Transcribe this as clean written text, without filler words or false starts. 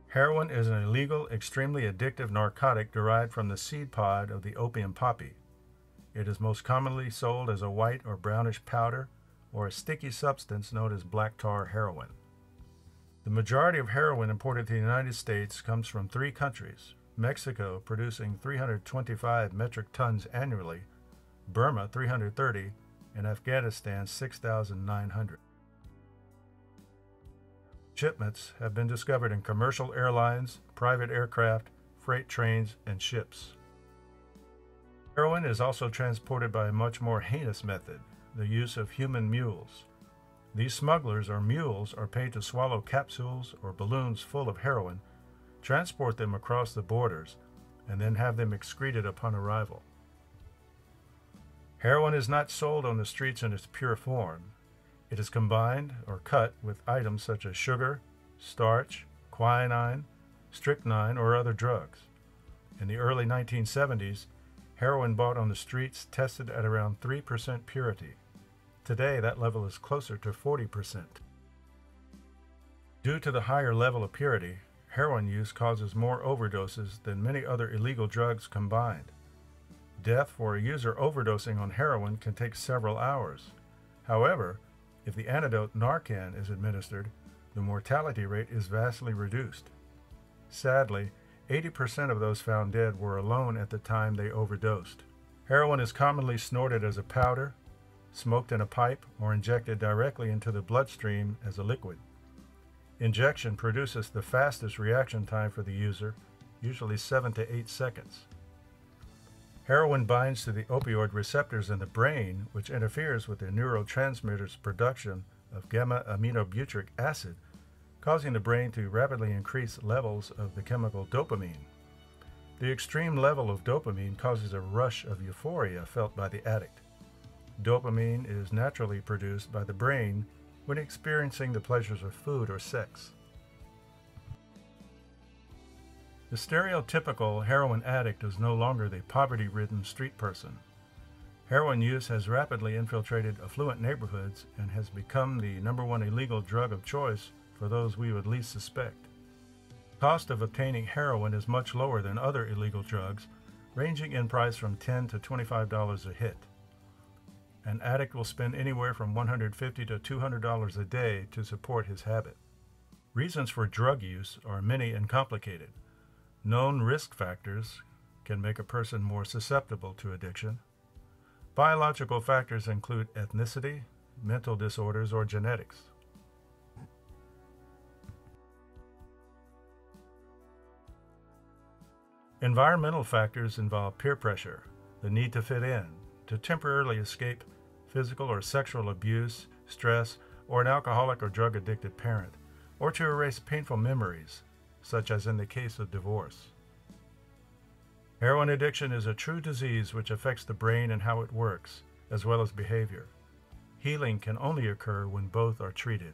Heroin is an illegal, extremely addictive narcotic derived from the seed pod of the opium poppy. It is most commonly sold as a white or brownish powder or a sticky substance known as black tar heroin. The majority of heroin imported to the United States comes from 3 countries: Mexico producing 325 metric tons annually, Burma 330, and Afghanistan 6,900. Shipments have been discovered in commercial airlines, private aircraft, freight trains, and ships. Heroin is also transported by a much more heinous method, the use of human mules. These smugglers or mules are paid to swallow capsules or balloons full of heroin, transport them across the borders, and then have them excreted upon arrival. Heroin is not sold on the streets in its pure form. It is combined or cut with items such as sugar, starch, quinine, strychnine, or other drugs. In the early 1970s, heroin bought on the streets tested at around 3% purity. Today, that level is closer to 40%. Due to the higher level of purity, heroin use causes more overdoses than many other illegal drugs combined. Death for a user overdosing on heroin can take several hours. However, if the antidote Narcan is administered, the mortality rate is vastly reduced. Sadly, 80% of those found dead were alone at the time they overdosed. Heroin is commonly snorted as a powder, smoked in a pipe, or injected directly into the bloodstream as a liquid. Injection produces the fastest reaction time for the user, usually 7 to 8 seconds. Heroin binds to the opioid receptors in the brain, which interferes with the neurotransmitter's production of gamma-aminobutyric acid, causing the brain to rapidly increase levels of the chemical dopamine. The extreme level of dopamine causes a rush of euphoria felt by the addict. Dopamine is naturally produced by the brain when experiencing the pleasures of food or sex. The stereotypical heroin addict is no longer the poverty-ridden street person. Heroin use has rapidly infiltrated affluent neighborhoods and has become the #1 illegal drug of choice for those we would least suspect. The cost of obtaining heroin is much lower than other illegal drugs, ranging in price from $10 to $25 a hit. An addict will spend anywhere from $150 to $200 a day to support his habit. Reasons for drug use are many and complicated. Known risk factors can make a person more susceptible to addiction. Biological factors include ethnicity, mental disorders, or genetics. Environmental factors involve peer pressure, the need to fit in, to temporarily escape physical or sexual abuse, stress, or an alcoholic or drug-addicted parent, or to erase painful memories, such as in the case of divorce. Heroin addiction is a true disease which affects the brain and how it works, as well as behavior. Healing can only occur when both are treated.